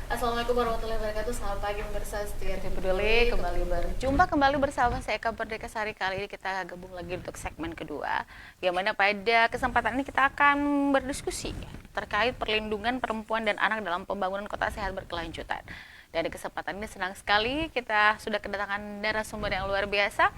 Assalamualaikum warahmatullahi wabarakatuh. Selamat pagi pemirsa setia TV Peduli. Kembali berjumpa kembali bersama saya Eka Merdeka Sari. Kali ini kita gabung lagi untuk segmen kedua, yang mana pada kesempatan ini kita akan berdiskusi terkait perlindungan perempuan dan anak dalam pembangunan kota sehat berkelanjutan. Dan di kesempatan ini senang sekali kita sudah kedatangan narasumber yang luar biasa.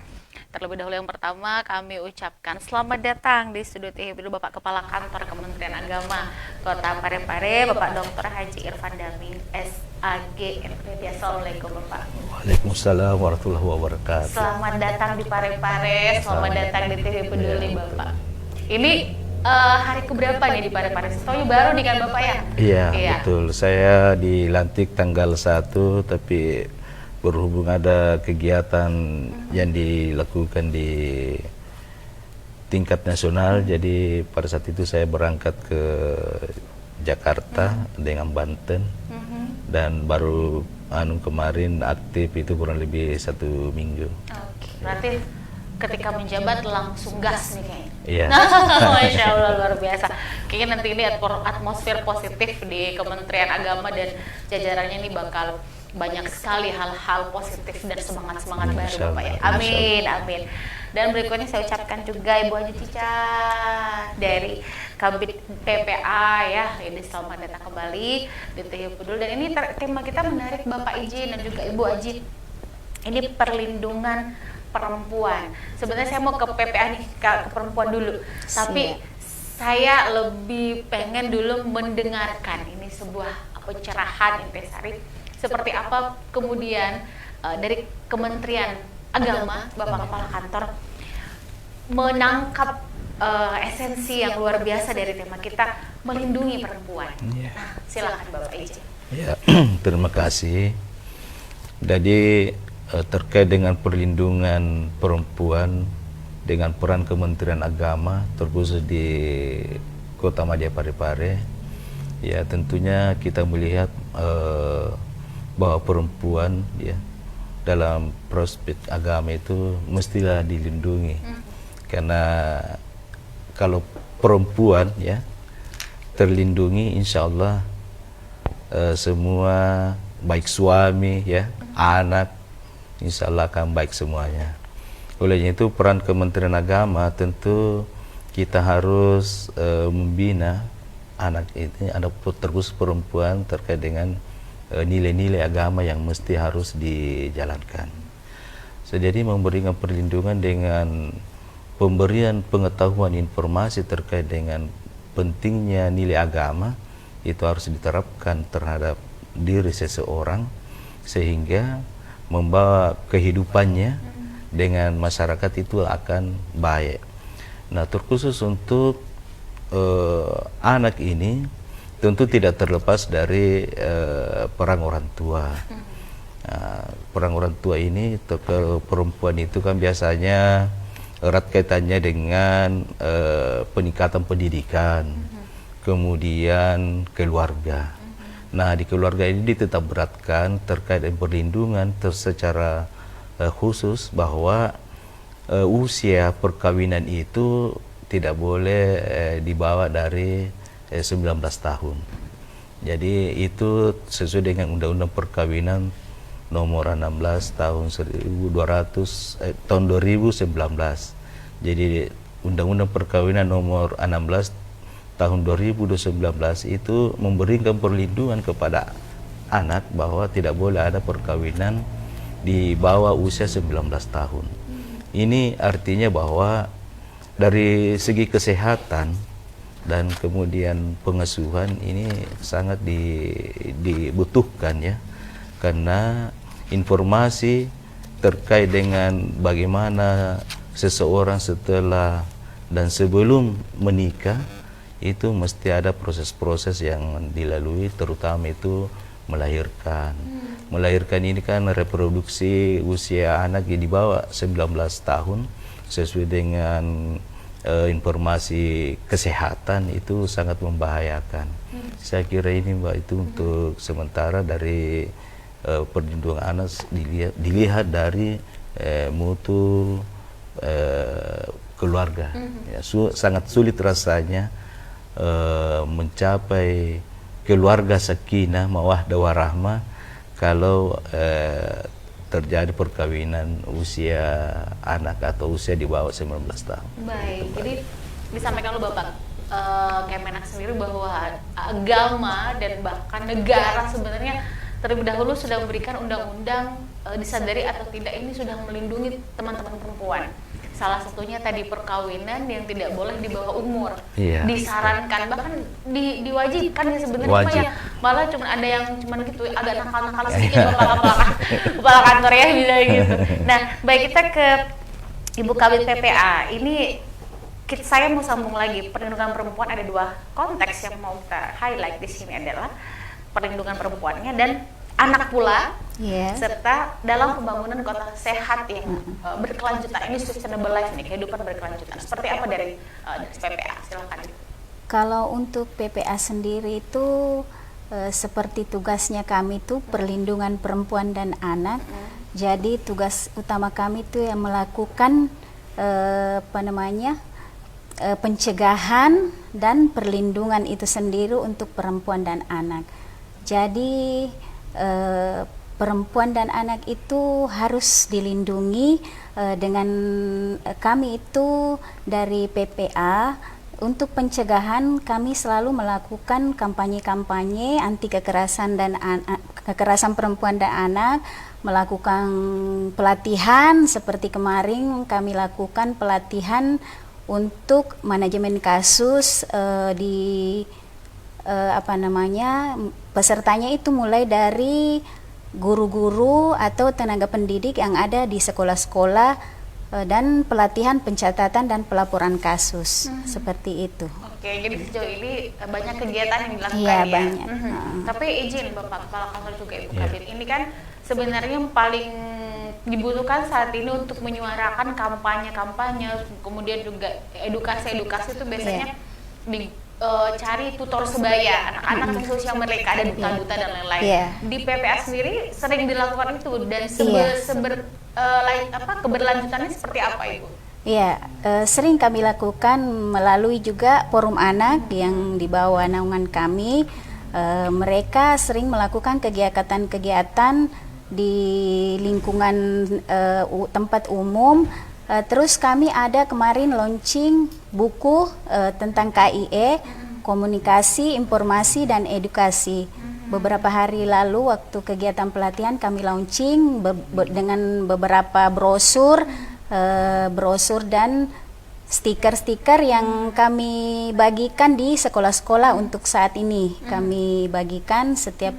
Terlebih dahulu yang pertama kami ucapkan selamat datang di studio TV Bapak Kepala Kantor Kementerian Agama Kota Parepare, Bapak Dr. Haji Irfan Damin, SAG MPD. Assalamualaikum Bapak. Waalaikumsalam warahmatullahi wabarakatuh. Selamat datang di Parepare, selamat datang di TV Peduli Bapak. Ini hari keberapa nih di Parepare? Setahu baru nih kan Bapak ya? Iya, betul. Saya dilantik tanggal 1, tapi berhubung ada kegiatan yang dilakukan di tingkat nasional, jadi pada saat itu saya berangkat ke Jakarta dengan Banten, dan baru kemarin aktif itu kurang lebih 1 minggu. Oke, berarti ketika menjabat langsung gas nih kayaknya. Iya. Masya Allah, luar biasa. Kayaknya nanti ini atmosfer positif di Kementerian Agama dan jajarannya ini bakal banyak sekali hal-hal positif dan semangat-semangat baru Bapak ya. Amin, amin. Dan berikutnya saya ucapkan juga Ibu Haji Cica dari Kabid PPA ya. Ini selamat datang kembali di TV Peduli. Dan ini tema kita menarik Bapak Izin dan juga Ibu Haji. Ini perlindungan perempuan. Sebenarnya saya mau ke PPA nih, ke perempuan dulu. Tapi saya lebih pengen dulu mendengarkan ini sebuah pencerahan Intisari. Seperti apa kemudian dari Kementerian Agama, Bapak Kepala Kantor menangkap esensi yang luar biasa dari tema kita, melindungi perempuan. Nah, silakan Bapak Izin. Ya, terima kasih. Jadi terkait dengan perlindungan perempuan dengan peran Kementerian Agama terkhusus di Kota Madya Parepare, ya tentunya kita melihat bahwa perempuan ya dalam prospek agama itu mestilah dilindungi, karena kalau perempuan ya terlindungi, insya Allah semua baik suami ya anak insya Allah akan baik semuanya. Olehnya itu peran Kementerian Agama tentu kita harus membina anak ini, anak terkhusus perempuan terkait dengan nilai-nilai agama yang mesti harus dijalankan. Jadi memberikan perlindungan dengan pemberian pengetahuan informasi terkait dengan pentingnya nilai agama itu harus diterapkan terhadap diri seseorang sehingga membawa kehidupannya dengan masyarakat itu akan baik. Nah, terkhusus untuk anak ini tentu tidak terlepas dari peran orang tua. Peran orang tua ini ke perempuan itu kan biasanya erat kaitannya dengan peningkatan pendidikan, kemudian keluarga. Nah, di keluarga ini ditetap beratkan terkait dengan perlindungan secara khusus bahwa usia perkawinan itu tidak boleh dibawa dari 19 tahun. Jadi itu sesuai dengan Undang-Undang Perkawinan nomor 16 tahun 2019. Jadi Undang-Undang Perkawinan nomor 16 tahun 2019 itu memberikan perlindungan kepada anak bahwa tidak boleh ada perkawinan di bawah usia 19 tahun. Ini artinya bahwa dari segi kesehatan dan kemudian pengasuhan ini sangat dibutuhkan ya, karena informasi terkait dengan bagaimana seseorang setelah dan sebelum menikah itu mesti ada proses-proses yang dilalui, terutama itu melahirkan. Melahirkan ini kan reproduksi usia anak di bawah 19 tahun sesuai dengan informasi kesehatan itu sangat membahayakan. Saya kira ini Mbak itu untuk sementara dari perlindungan anak dilihat dari mutu keluarga. Ya, sangat sulit rasanya mencapai keluarga sakinah, mawaddah warahmah kalau terjadi perkawinan usia anak atau usia di bawah 19 tahun. Baik, jadi disampaikan oleh Bapak Kemenak sendiri bahwa agama dan bahkan negara sebenarnya terlebih dahulu sudah memberikan undang-undang, disadari atau tidak ini sudah melindungi teman-teman perempuan. Salah satunya tadi perkawinan yang tidak boleh di bawah umur. Iya. Disarankan bahkan diwajibkan ya sebenarnya. Wajib. Ya, malah cuma ada yang cuman gitu agak nakal-nakal sedikit kepala kantor ya bilang gitu. Nah, baik, kita ke Ibu Kabid PPA. Ini saya mau sambung lagi, perlindungan perempuan ada dua konteks yang mau kita highlight di sini adalah perlindungan perempuannya dan anak pula, serta dalam pembangunan kota sehat yang berkelanjutan. Ini sustainable life nih, kehidupan berkelanjutan. Seperti apa dari PPA? Silakan. Kalau untuk PPA sendiri itu seperti tugasnya kami itu perlindungan perempuan dan anak. Jadi tugas utama kami itu yang melakukan pencegahan dan perlindungan itu sendiri untuk perempuan dan anak. Jadi perempuan dan anak itu harus dilindungi dengan kami itu dari PPA. Untuk pencegahan kami selalu melakukan kampanye-kampanye anti kekerasan dan kekerasan perempuan dan anak, melakukan pelatihan seperti kemarin kami lakukan pelatihan untuk manajemen kasus pesertanya itu mulai dari guru-guru atau tenaga pendidik yang ada di sekolah-sekolah dan pelatihan pencatatan dan pelaporan kasus seperti itu. Oke, jadi sejauh ini banyak kegiatan yang dilakukan ya. ya. Banyak. Tapi izin Bapak Kepala Kantor juga Ibu Kabid, ini kan sebenarnya yang paling dibutuhkan saat ini untuk menyuarakan kampanye-kampanye, kemudian juga edukasi-edukasi itu biasanya cari tutor sebaya anak-anak yang sosial mereka, ada duta-duta dan lain-lain. Di PPA sendiri sering dilakukan itu dan keberlanjutannya seperti apa Ibu? Ya, sering kami lakukan melalui juga forum anak yang di bawah naungan kami. Mereka sering melakukan kegiatan-kegiatan di lingkungan tempat umum. Terus kami ada kemarin launching buku tentang KIE, komunikasi, informasi, dan edukasi. Beberapa hari lalu waktu kegiatan pelatihan kami launching dengan beberapa brosur dan stiker-stiker yang kami bagikan di sekolah-sekolah untuk saat ini. Kami bagikan setiap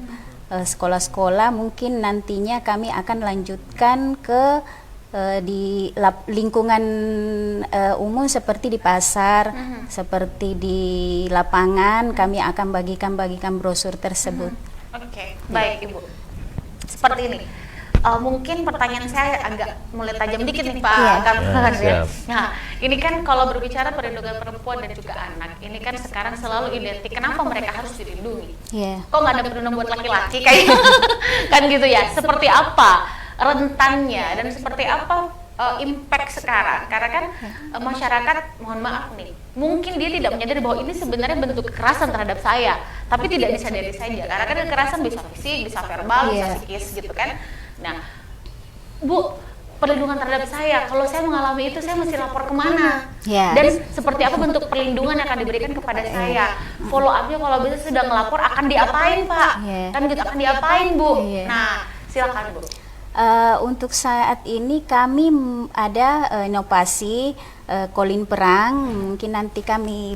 sekolah-sekolah, mungkin nantinya kami akan lanjutkan ke di lingkungan umum seperti di pasar, seperti di lapangan, kami akan bagikan brosur tersebut. Oke, baik Ibu. Seperti ini. Mungkin pertanyaan saya agak mulai tajam dikit nih Pak Kamar ya. Nah, ini kan kalau berbicara perlindungan perempuan dan juga anak, ini kan sekarang selalu identik kenapa mereka harus dilindungi. Kok nggak ada perlindungan buat laki-laki kayak kan gitu ya? Seperti apa rentannya dan seperti apa impact sekarang? Karena kan masyarakat, mohon maaf nih, mungkin dia tidak menyadari bahwa ini sebenarnya bentuk kekerasan terhadap saya, tapi tidak disadari saja. Karena kan kekerasan bisa fisik, bisa verbal, bisa psikis gitu kan. Nah, Bu, perlindungan terhadap saya, kalau saya mengalami itu saya mesti lapor kemana? Dan seperti apa bentuk perlindungan yang akan diberikan kepada saya? Follow up-nya kalau bisa sudah ngelapor akan diapain Pak? Kan gitu, akan diapain Bu? Nah, silakan Bu. Untuk saat ini kami ada inovasi Kolin Perang, mungkin nanti kami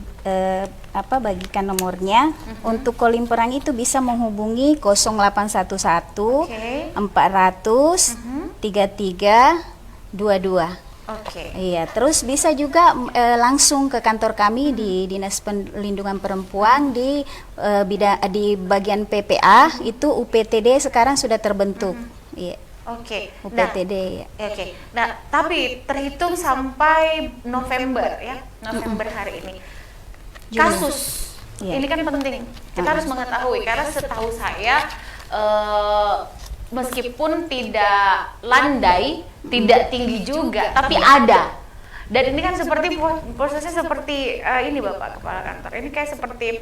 bagikan nomornya. Untuk Kolin Perang itu bisa menghubungi 0811 400 3322. Iya, terus bisa juga langsung ke kantor kami di Dinas Perlindungan Perempuan di bagian PPA itu UPTD sekarang sudah terbentuk. Iya. UPTD. Nah, tapi terhitung sampai November ya, November hari ini. Kasus ini kan penting. Kita harus mengetahui karena setahu saya meskipun tidak landai, tidak tinggi juga, tapi ada. Dan ini kan seperti prosesnya seperti ini Bapak Kepala Kantor. Ini kayak seperti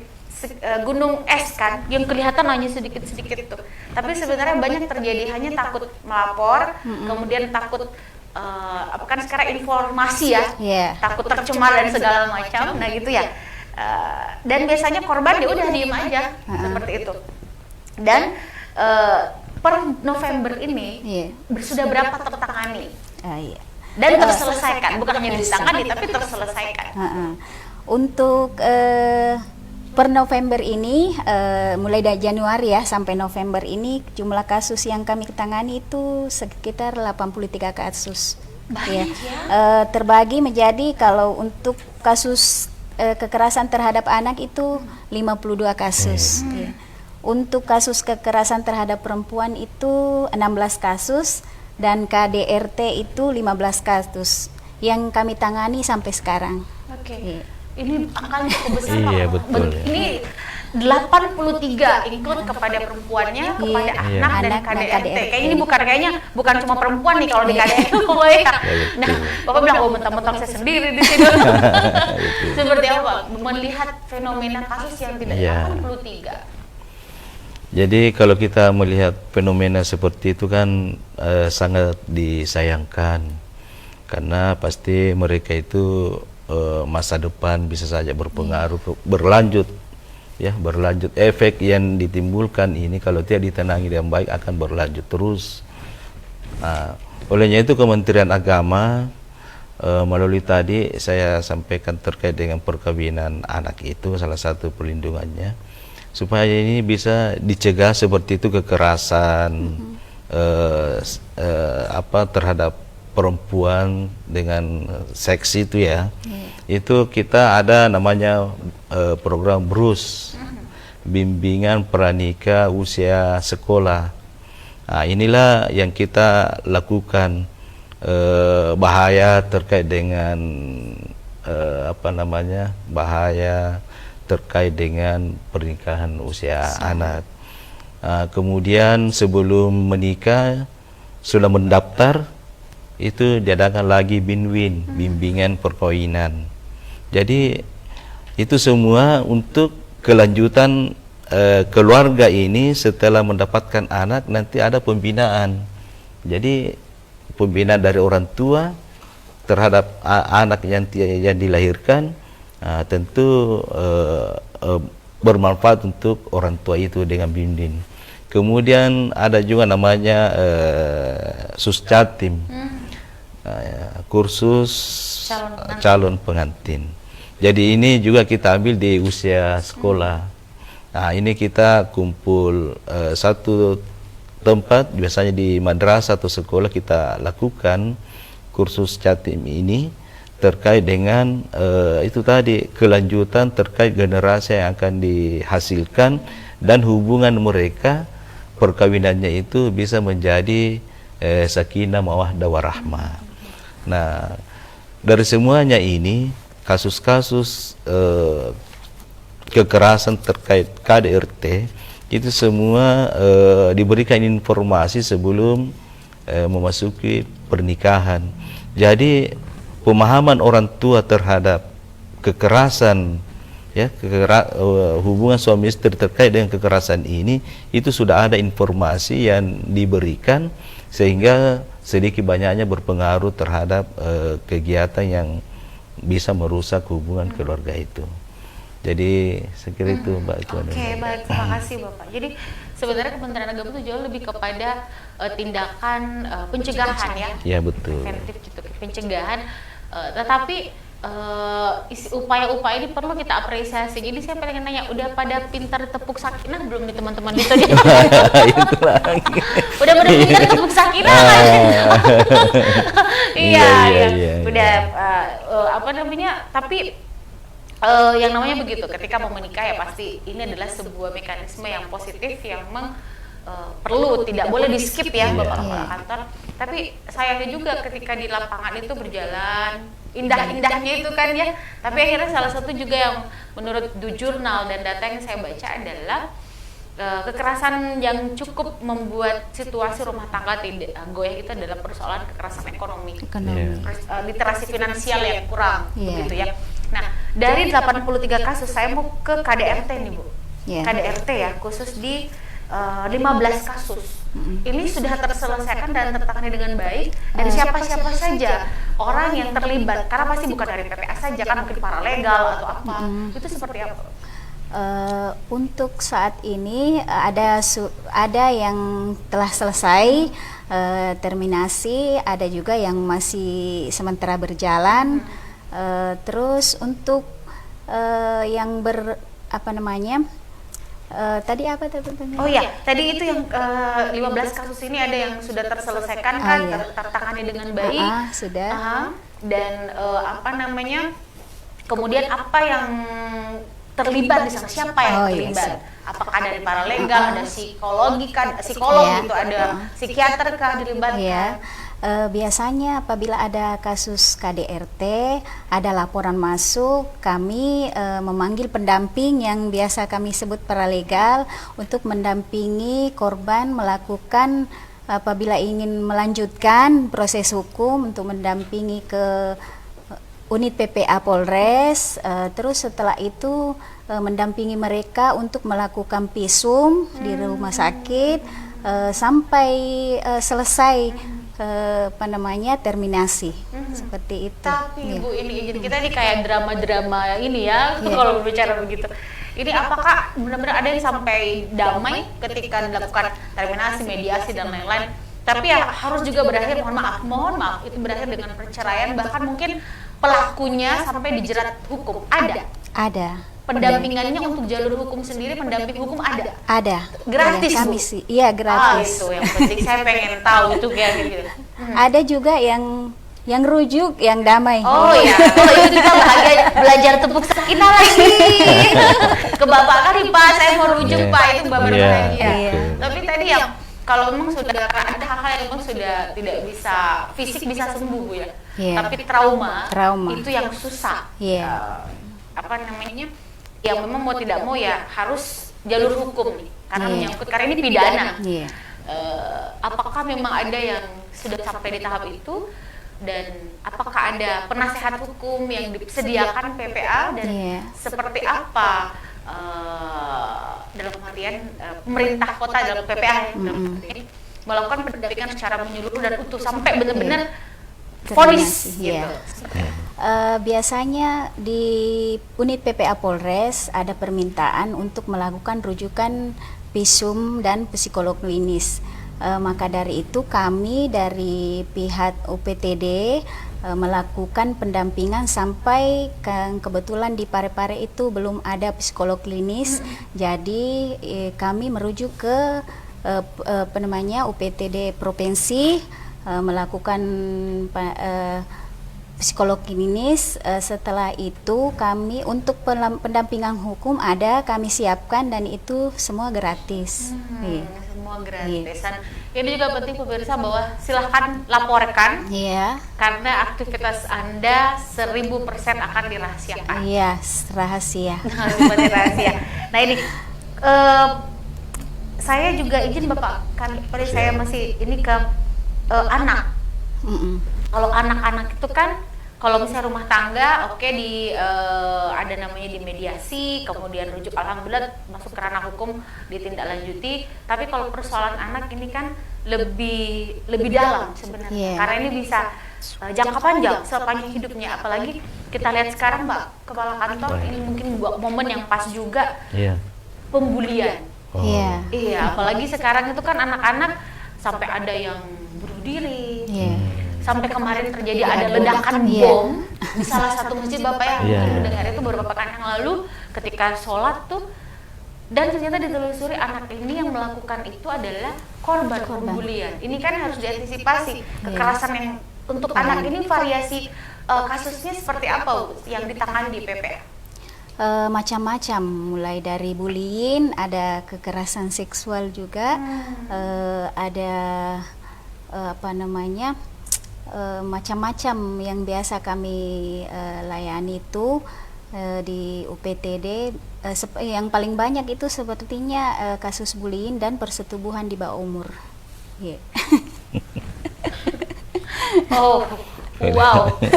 gunung es kan, yang kelihatan hanya sedikit-sedikit tuh. Tapi sebenarnya banyak terjadi, hanya takut melapor, kemudian takut kan sekarang informasi ya, takut tercemar dan segala macam, nah gitu ya. Dan biasanya korban dia udah diem aja seperti itu. Dan per November ini sudah berapa tertangani dan terselesaikan, bukan hanya ditangani tapi terselesaikan. Untuk per November ini, mulai dari Januari ya sampai November ini, jumlah kasus yang kami tangani itu sekitar 83 kasus. Banyak terbagi menjadi kalau untuk kasus kekerasan terhadap anak itu 52 kasus. Untuk kasus kekerasan terhadap perempuan itu 16 kasus dan KDRT itu 15 kasus yang kami tangani sampai sekarang. Ini angkanya cukup besar. Iya, betul. Ini 83 include kepada perempuannya, kepada anak dan KDRT. Kayaknya ini bukan cuma perempuan nih kalau di KDRT. Nah, Bapak bilang mentang-mentang saya sendiri di sini. Seperti apa melihat fenomena kasus yang tidak 83? Jadi kalau kita melihat fenomena seperti itu kan sangat disayangkan, karena pasti mereka itu masa depan bisa saja berpengaruh, berlanjut efek yang ditimbulkan ini kalau tidak ditenangi dengan baik akan berlanjut terus. Nah, olehnya itu Kementerian Agama melalui tadi saya sampaikan terkait dengan perkawinan anak itu salah satu perlindungannya, supaya ini bisa dicegah seperti itu kekerasan terhadap perempuan dengan seks itu ya. Itu kita ada namanya program BRUS, bimbingan pranikah usia sekolah. Nah, inilah yang kita lakukan, bahaya terkait dengan bahaya terkait dengan pernikahan usia anak. Kemudian sebelum menikah sudah mendaftar, itu diadakan lagi BINWIN, bimbingan perkawinan. Jadi itu semua untuk kelanjutan keluarga ini setelah mendapatkan anak, nanti ada pembinaan. Jadi pembinaan dari orang tua terhadap anak yang dilahirkan, tentu bermanfaat untuk orang tua itu dengan bimbing. Kemudian ada juga namanya Suscatim, kursus calon pengantin. Jadi ini juga kita ambil di usia sekolah. Nah, ini kita kumpul satu tempat, biasanya di madrasah atau sekolah kita lakukan kursus Catim ini terkait dengan itu tadi, kelanjutan terkait generasi yang akan dihasilkan dan hubungan mereka perkawinannya itu bisa menjadi sakinah mawaddah warahmah. Nah, dari semuanya ini kasus-kasus kekerasan terkait KDRT itu semua diberikan informasi sebelum memasuki pernikahan. Jadi pemahaman orang tua terhadap kekerasan hubungan suami istri terkait dengan kekerasan ini itu sudah ada informasi yang diberikan, sehingga sedikit banyaknya berpengaruh terhadap kegiatan yang bisa merusak hubungan keluarga itu. Jadi sekira itu Mbak. Baik, terima kasih Bapak. Jadi sebenarnya Kementerian Agama itu jauh lebih kepada tindakan pencegahan ya. Ya, betul. Preventif gitu, pencegahan. Tetapi upaya-upaya ini perlu kita apresiasi. Jadi saya pengen nanya, udah pada pintar tepuk sakinah belum nih teman-teman di studio? Itu lagi. Udah pada pintar tepuk sakinah kan? Iya. Udah tapi yang namanya begitu, ketika mau menikah ya pasti ini adalah sebuah mekanisme yang positif yang memang perlu, tidak boleh di skip ya Bapak kepala kantor. Tapi sayangnya juga ketika di lapangan itu berjalan indah-indahnya itu kan ya, tapi akhirnya salah satu juga yang menurut The Journal dan data yang saya baca adalah kekerasan yang cukup membuat situasi rumah tangga tidak goyah itu adalah persoalan kekerasan ekonomi. Literasi finansial yang kurang begitu ya. Nah, dari 83 kasus saya mau ke KDRT nih Bu. Yeah. KDRT ya, khusus di 15 kasus. Ini sudah terselesaikan dan tertangani dengan baik. Dan siapa-siapa saja orang yang terlibat, karena pasti bukan dari PPA saja kan, mungkin paralegal atau apa. Itu seperti apa? Untuk saat ini ada yang telah selesai terminasi, ada juga yang masih sementara berjalan. Terus untuk yang tadi apa teman-teman? Oh ya, tadi itu yang 15 kasus ini ada yang sudah terselesaikan kan, tertangani dengan baik. Sudah. Dan kemudian apa yang terlibat di sana, siapa yang terlibat? Apakah dari paralegal, ada psikolog gitu, ada psikiater kah dilibatkan? Biasanya apabila ada kasus KDRT, ada laporan masuk, kami memanggil pendamping yang biasa kami sebut paralegal untuk mendampingi korban melakukan, apabila ingin melanjutkan proses hukum, untuk mendampingi ke unit PPA Polres, terus setelah itu mendampingi mereka untuk melakukan visum di rumah sakit sampai selesai terminasi. Seperti itu. Tapi Bu, ini izin kita nih kayak drama-drama ini ya, kalau berbicara begitu. Ini apakah benar-benar ada yang sampai damai ketika dilakukan terminasi, mediasi dan lain-lain? Tapi ya harus juga berakhir, mohon maaf, itu berakhir dengan perceraian, bahkan mungkin pelakunya sampai dijerat hukum. Ada. Pendampingannya untuk jalur hukum sendiri, pendamping hukum ada? Ada. Gratis, kami Bu? sih. Iya, gratis. Itu yang penting, saya pengen tahu itu kayak gitu. Ada juga yang rujuk, yang damai. Oh iya, kalau itu kita bahagia belajar tepuk sekina lagi. Ke Bapak kan Pak, saya mau rujuk Pak, itu Bapak berbahagia. Tapi tadi yang kalau memang sudah ada hal-hal yang memang sudah tidak bisa, fisik bisa sembuh Bu ya. Tapi trauma itu yang susah. Yang memang mau tidak mau ya harus jalur hukum nih, karena menyangkut, karena ini pidana. Apakah memang ada yang sudah sampai di tahap itu, dan apakah ada penasehat hukum yang disediakan PPA, dan seperti apa dalam artian pemerintah kota dalam PPA dalam ini melakukan pendampingan secara menyeluruh dan utuh sampai benar-benar vonis gitu. Biasanya di unit PPA Polres ada permintaan untuk melakukan rujukan visum dan psikolog klinis. Maka dari itu kami dari pihak UPTD melakukan pendampingan sampai kebetulan di Parepare itu belum ada psikolog klinis. Jadi kami merujuk ke UPTD provinsi melakukan psikolog klinis. Setelah itu kami untuk pendampingan hukum kami siapkan, dan itu semua gratis. Semua gratis. Dan ini juga penting pemirsa bahwa silahkan laporkan, karena aktivitas Anda 1000% akan dirahasiakan. Rahasia. Rahasia. Nah ini saya juga izin Bapak, kan saya masih ini ke anak. Kalau anak-anak itu kan, kalau misalnya rumah tangga, ada namanya di mediasi, kemudian rujuk, alhamdulillah masuk ke ranah hukum, ditindaklanjuti. Tapi kalau persoalan anak ini kan lebih dalam sebenarnya, karena ini bisa jangka panjang, sepanjang hidupnya. Apalagi kita lihat sekarang Mbak Kepala Kantor, ini mungkin momen yang pas juga, pembulian. Apalagi sekarang itu kan anak-anak sampai ada yang bunuh diri. Sampai kemarin terjadi ada ledakan bom di salah satu masjid Bapak yang mendengar itu beberapa pekan yang lalu ketika sholat tuh, dan ternyata ditelusuri anak ini yang melakukan itu adalah korban pembulian. Ini kan harus diantisipasi kekerasan yang untuk anak ini, variasi kasusnya seperti apa yang ditangani di PPA? Macam-macam, mulai dari bullying, ada kekerasan seksual juga, ada macam-macam yang biasa kami layani itu di UPTD. Yang paling banyak itu sepertinya kasus bullying dan persetubuhan di bawah umur. Wow,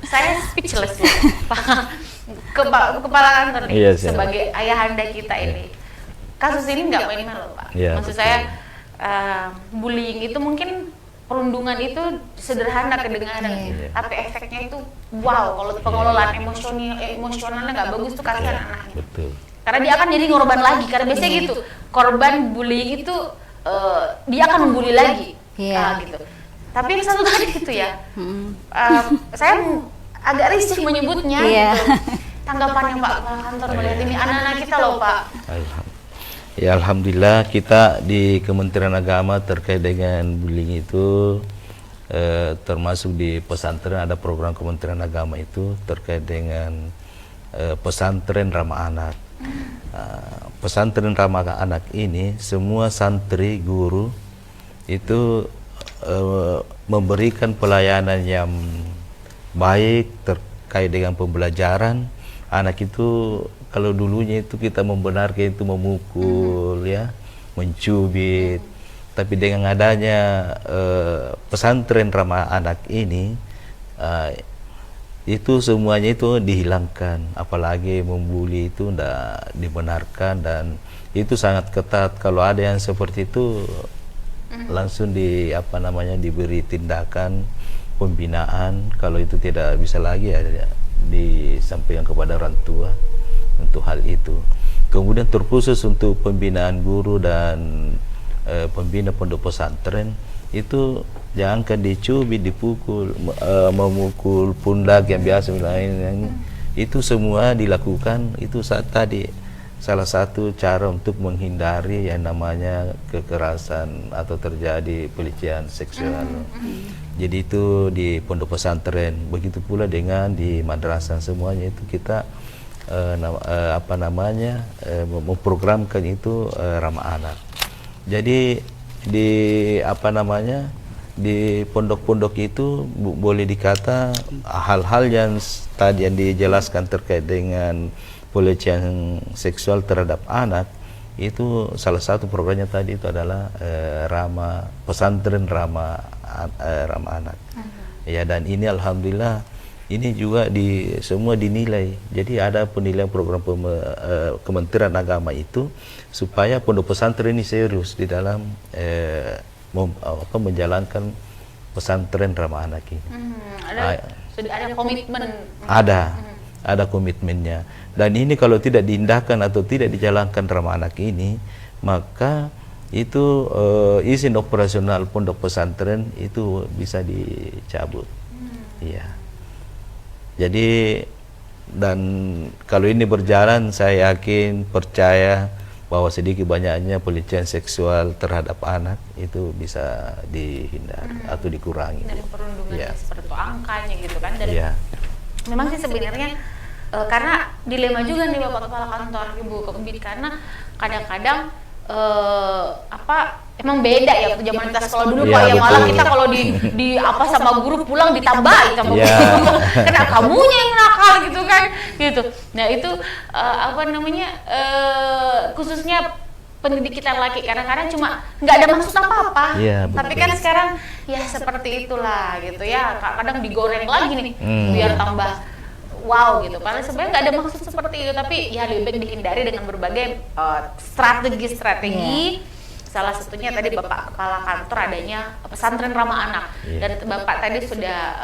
saya speechless. kepala kantor nih, Iya, siap. sebagai ayahanda kita ini, kasus ini nggak main-main loh Pak. Iya, Maksud betul. saya bullying itu mungkin perundungan itu sederhana kedengaran, tapi efeknya itu wow. Kalau pengelolaan emosionalnya nggak bagus tuh kasihan anaknya. Betul. Karena dia akan jadi korban lagi. Karena biasanya gitu, korban bullying itu dia akan membuli lagi, gitu. Tapi yang satu tadi gitu ya, saya agak risih menyebutnya. Gitu. Tanggapannya Pak Kepala Kantor melihat ini anak-anak kita loh Pak. Ya alhamdulillah kita di Kementerian Agama terkait dengan bullying itu termasuk di pesantren ada program Kementerian Agama itu terkait dengan pesantren ramah anak. Pesantren ramah anak ini semua santri guru itu memberikan pelayanan yang baik terkait dengan pembelajaran. Anak itu kalau dulunya itu kita membenarkan itu memukul ya, mencubit. Tapi dengan adanya pesantren ramah anak ini itu semuanya itu dihilangkan, apalagi membuli itu tidak dibenarkan dan itu sangat ketat. Kalau ada yang seperti itu langsung diberi tindakan pembinaan. Kalau itu tidak bisa lagi ya disampaikan kepada orang tua untuk hal itu. Kemudian terkhusus untuk pembinaan guru dan pembina pondok pesantren itu jangan dicubit, dipukul, memukul pundak yang biasa itu semua dilakukan. Itu salah satu cara untuk menghindari yang namanya kekerasan atau terjadi pelecehan seksual. Jadi itu di pondok pesantren, begitu pula dengan di madrasah semuanya itu kita memprogramkan itu ramah anak. Jadi di pondok-pondok itu boleh dikata hal-hal yang tadi yang dijelaskan terkait dengan pelecehan seksual terhadap anak itu salah satu programnya tadi itu adalah pesantren ramah anak. Ya, dan ini alhamdulillah ini juga semua dinilai. Jadi ada penilaian program Kementerian Agama itu supaya pondok pesantren ini serius di dalam menjalankan pesantren ramah anak ini. Sudah ada komitmen. Ada komitmennya. Dan ini kalau tidak diindahkan atau tidak dijalankan ramah anak ini, maka itu izin operasional pondok pesantren itu bisa dicabut. Iya. Jadi dan kalau ini berjalan saya yakin percaya bahwa sedikit banyaknya pelecehan seksual terhadap anak itu bisa dihindari atau dikurangi. Dari perundungan seperti itu angkanya gitu kan. Dan memang sih sebenarnya karena dilema juga nih Bapak Kepala Kantor Ibu Kebit, karena kadang-kadang emang beda ya waktu zaman kita sekolah dulu Pak, ya malah kita kalau di sama guru pulang ditambahin sama guru. Karena kamunya yang nakal gitu kan gitu. Nah itu khususnya pendidik kita laki, kadang-kadang cuma nggak ada maksud apa-apa, tapi kan sekarang ya seperti itulah gitu ya, kadang digoreng lagi nih biar tambah wow gitu. Padahal sebenarnya nggak ada maksud seperti itu, tapi ya lebih baik dihindari dengan berbagai strategi. Salah satunya tadi Bapak Kepala Kantor adanya pesantren ramah anak, dan Bapak tadi sudah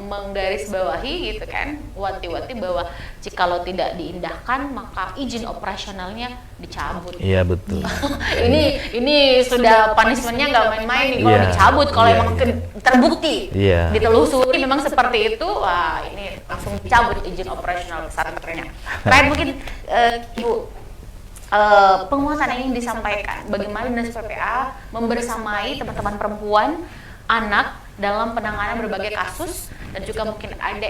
menggarisbawahi gitu kan, wanti-wanti bahwa jikalau tidak diindahkan maka izin operasionalnya dicabut. Iya betul. ini sudah punishmentnya nggak main-main nih kalau dicabut, kalau emang terbukti ditelusuri memang seperti itu, wah ini langsung dicabut izin operasional pesantrennya. Terakhir mungkin Ibu, penguatan yang ingin disampaikan bagaimana Dinas PPA membersamai teman-teman perempuan, anak dalam penanganan berbagai kasus, dan juga mungkin ada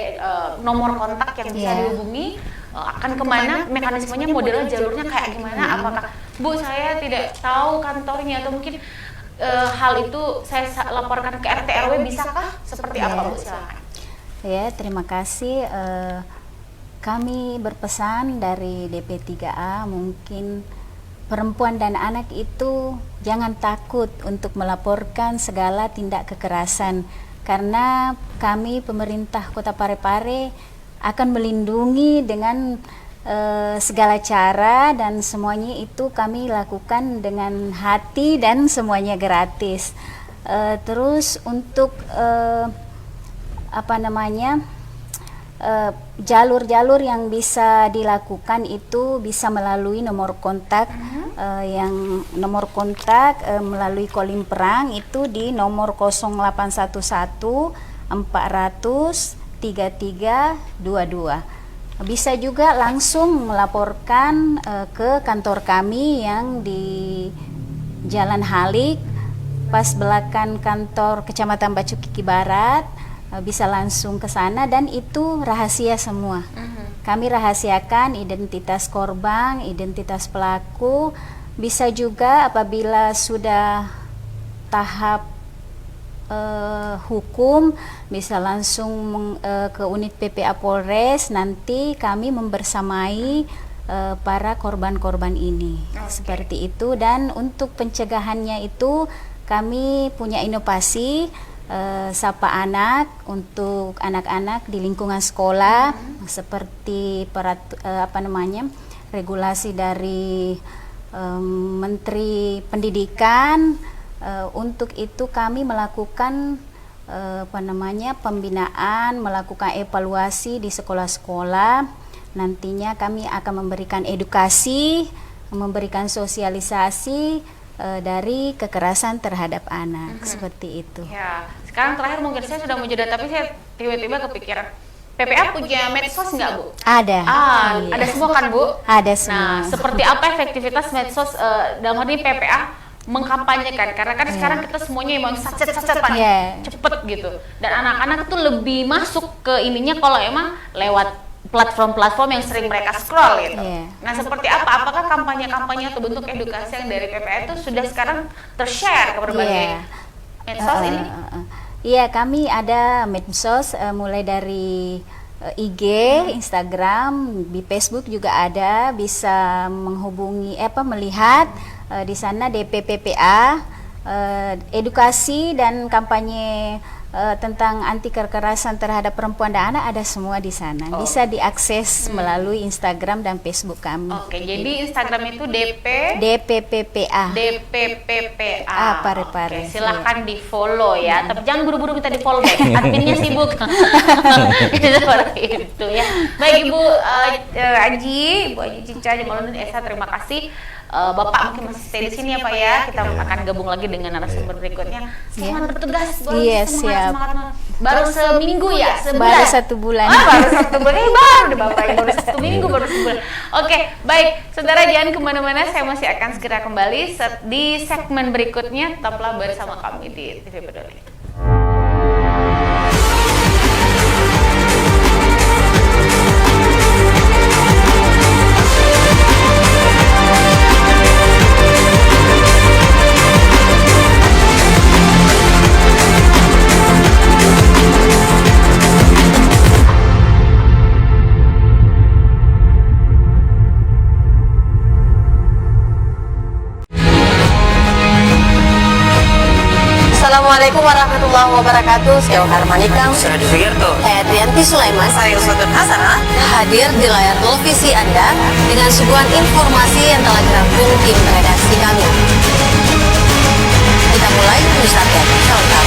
nomor kontak yang bisa dihubungi, akan kemana, mekanismenya, modelnya, jalurnya kayak gimana, apakah Bu saya tidak tahu kantornya atau mungkin hal itu saya laporkan ke RT RW, bisakah? Seperti apa Bu? Silakan. Ya, terima kasih. Kami berpesan dari DP3A, mungkin perempuan dan anak itu jangan takut untuk melaporkan segala tindak kekerasan, karena kami pemerintah Kota Parepare akan melindungi dengan segala cara, dan semuanya itu kami lakukan dengan hati dan semuanya gratis. Terus untuk jalur-jalur yang bisa dilakukan itu bisa melalui nomor kontak, melalui Kolim Perang itu di nomor 0811 400 3322. Bisa juga langsung melaporkan ke kantor kami yang di Jalan Halik, pas belakang kantor Kecamatan Bacukiki Barat. Bisa langsung ke sana, dan itu rahasia semua. Kami rahasiakan identitas korban, identitas pelaku. Bisa juga apabila sudah tahap hukum, bisa langsung ke unit PPA Polres. Nanti kami membersamai para korban-korban ini. Seperti itu. Dan untuk pencegahannya itu kami punya inovasi Sapa Anak untuk anak-anak di lingkungan sekolah, seperti regulasi dari Menteri Pendidikan. Untuk itu kami melakukan pembinaan, melakukan evaluasi di sekolah-sekolah. Nantinya kami akan memberikan edukasi, memberikan sosialisasi dari kekerasan terhadap anak. Seperti itu. Ya, sekarang terakhir mungkin saya sudah mau jeda, tapi saya tiba-tiba kepikiran, PPA punya medsos nggak, Bu? Ada. Iya. Ada semua kan, Bu? Ada semua. Nah, seperti apa efektivitas medsos dalam hal ini PPA mengkampanyekan? Karena kan sekarang kita semuanya emang sacet-sacetan, cepet gitu. Dan anak-anak tuh lebih masuk ke ininya kalau emang lewat platform-platform yang sering mereka scroll gitu. Nah, seperti apa? Apakah kampanye-kampanye atau bentuk edukasi yang dari PPA itu sudah sekarang tershare ke berbagai medsos ini? Iya, kami ada medsos mulai dari IG, Instagram, di Facebook juga ada, bisa menghubungi melihat di sana DPPPA, edukasi dan kampanye tentang anti kekerasan terhadap perempuan dan anak ada semua di sana. Bisa diakses melalui Instagram dan Facebook kami. Oke, jadi Instagram itu DPPPA. DPPPA. Pare-pare. Silahkan di follow ya, tapi jangan buru-buru minta di follow back. Adminnya sibuk. Seperti itu ya. Baik Ibu Aji, Ibu Aji Cinca Jamaludin Esa, terima kasih. Bapak mungkin masih stay di sini ya Pak ya. Kita akan gabung lagi dengan narasumber berikutnya. Selamat bertugas. Semangat. Baru seminggu ya? Baru 1 bulan. Baru 1 bulan. Baru Bapak baru 1 minggu, baru sebulan. Oke, baik. Saudara jangan kemana-mana. Saya masih akan segera kembali di segmen berikutnya. Tetaplah bersama kami di TV Peduli. Assalamualaikum warahmatullahi wabarakatuh. Saya Harmanikam, saya Sugierto, Trianti Sulaiman, saya Uswatun Hasanah, hadir di layar televisi Anda dengan suguhan informasi yang telah dirangkum tim redaksi kami. Kita mulai news update selengkap.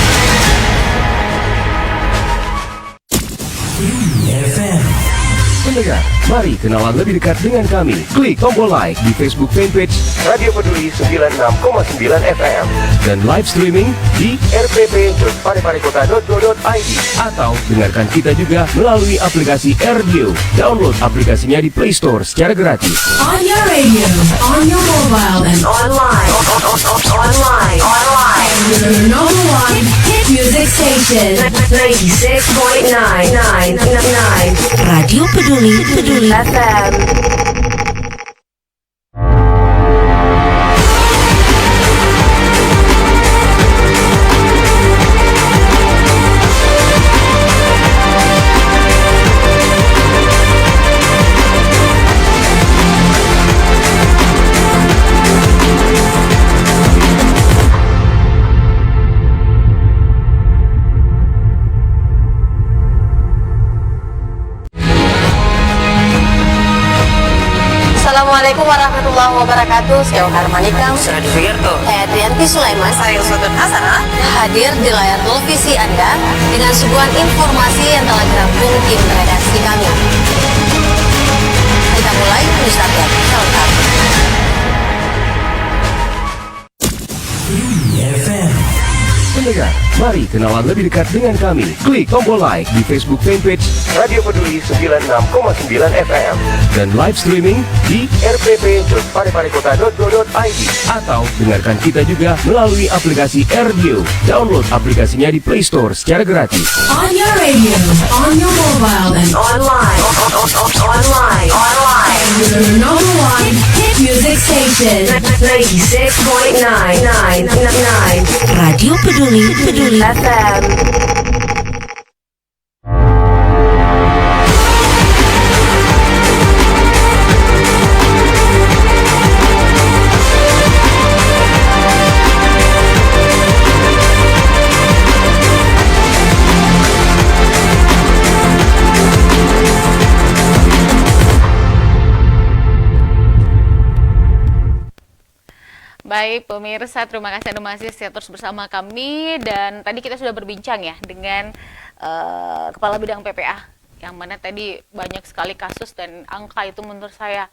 Pendengar, mari kenalan lebih dekat dengan kami. Klik tombol like di Facebook fanpage Radio Peduli 96,9 FM dan live streaming di rpp.pareparekota.go.id atau dengarkan kita juga melalui aplikasi Radio. Download aplikasinya di Play Store secara gratis. On your radio, on your mobile, and online. your number one hit music station. 96.999 Radio Peduli FM. Assalamualaikum warahmatullahi wabarakatuh. Saya Ohar Manikam. Saya Divigerto. Saya Trianti Sulaiman. Saya Uswatun Hasanah. Hadir di layar televisi Anda dengan suguhan informasi yang telah dirangkum tim redaksi kami. Kita mulai news update selengkap. Pendengar, mari kenalan lebih dekat dengan kami. Klik tombol like di Facebook fanpage Radio Peduli 96,9 FM dan live streaming di rpp.pareparekota.go.id atau dengarkan kita juga melalui aplikasi RDio. Download aplikasinya di Play Store secara gratis. On your radio, on your mobile, and Online. your number one hit music station. 96.999. Radio Peduli FM. Baik pemirsa, terima kasih Anda masih setia terus bersama kami. Dan tadi kita sudah berbincang ya dengan Kepala Bidang PPA, yang mana tadi banyak sekali kasus dan angka itu menurut saya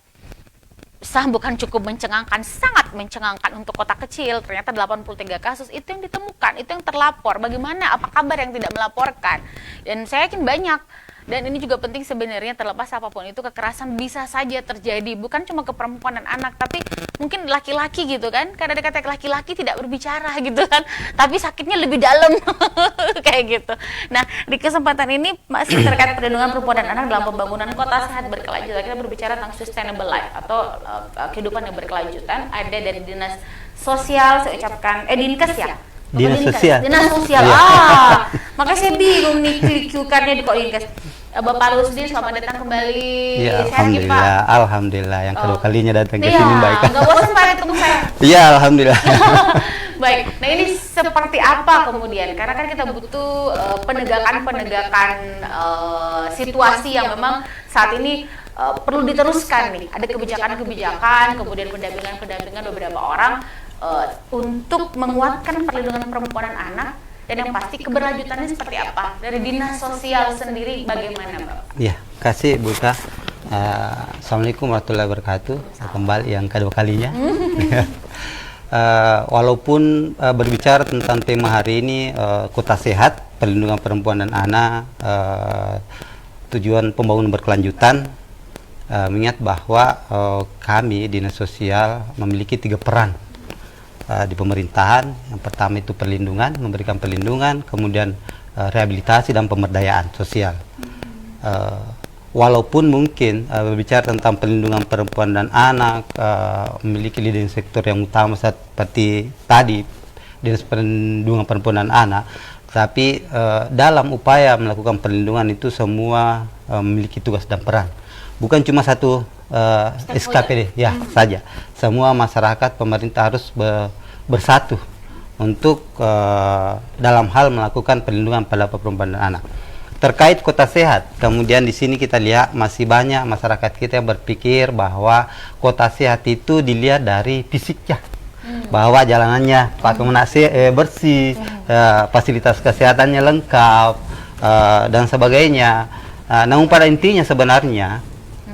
bukan cukup mencengangkan, sangat mencengangkan untuk kota kecil. Ternyata 83 kasus itu yang ditemukan, itu yang terlapor. Bagaimana, apa kabar yang tidak melaporkan? Dan saya yakin banyak. Dan ini juga penting sebenarnya, terlepas apapun itu, kekerasan bisa saja terjadi, bukan cuma ke perempuan dan anak, tapi mungkin laki-laki gitu kan, karena ada kata laki-laki tidak berbicara gitu kan, tapi sakitnya lebih dalam kayak gitu. Nah, di kesempatan ini masih terkait perlindungan perempuan dan anak dalam pembangunan kota sehat berkelanjutan. Kita berbicara tentang sustainable life atau kehidupan yang berkelanjutan. Ada dari Dinas Sosial, saya ucapkan Dinkes ya? Dinas Sosial. Dinas Sosial. Makanya saya bingung nih Q-nya di kok Dinkes. Bapak Rusdin, selamat datang kembali. Ya, Sehat ya, Pak? Alhamdulillah. Yang kedua kalinya datang ke Iya, sini baik. nggak bosan Pak ketemu saya. Iya, alhamdulillah. Baik, nah ini seperti apa kemudian? Karena kan kita butuh penegakan situasi yang memang saat ini perlu diteruskan nih. Ada kebijakan-kebijakan, kemudian pendampingan beberapa orang untuk menguatkan perlindungan perempuan dan anak. Dan yang pasti keberlanjutannya seperti apa? Dari Dinas Sosial sendiri bagaimana, Bapak? Ya, kasih Buka. Assalamualaikum warahmatullahi wabarakatuh. Kembali yang kedua kalinya. Walaupun berbicara tentang tema hari ini kota sehat, perlindungan perempuan dan anak, tujuan pembangunan berkelanjutan, mengingat bahwa kami Dinas Sosial memiliki 3 peran di pemerintahan. Yang pertama itu perlindungan, memberikan perlindungan, kemudian rehabilitasi dan pemberdayaan sosial. Walaupun mungkin berbicara tentang perlindungan perempuan dan anak memiliki leading sektor yang utama seperti tadi Dinas Perlindungan Perempuan dan Anak, tapi dalam upaya melakukan perlindungan itu semua memiliki tugas dan peran. Bukan cuma satu SKPD ya saja. Semua masyarakat, pemerintah harus bersatu untuk dalam hal melakukan perlindungan pada perempuan dan anak. Terkait kota sehat, kemudian di sini kita lihat masih banyak masyarakat kita yang berpikir bahwa kota sehat itu dilihat dari fisiknya, bahwa jalanannya bersih, fasilitas kesehatannya lengkap dan sebagainya. Namun pada intinya sebenarnya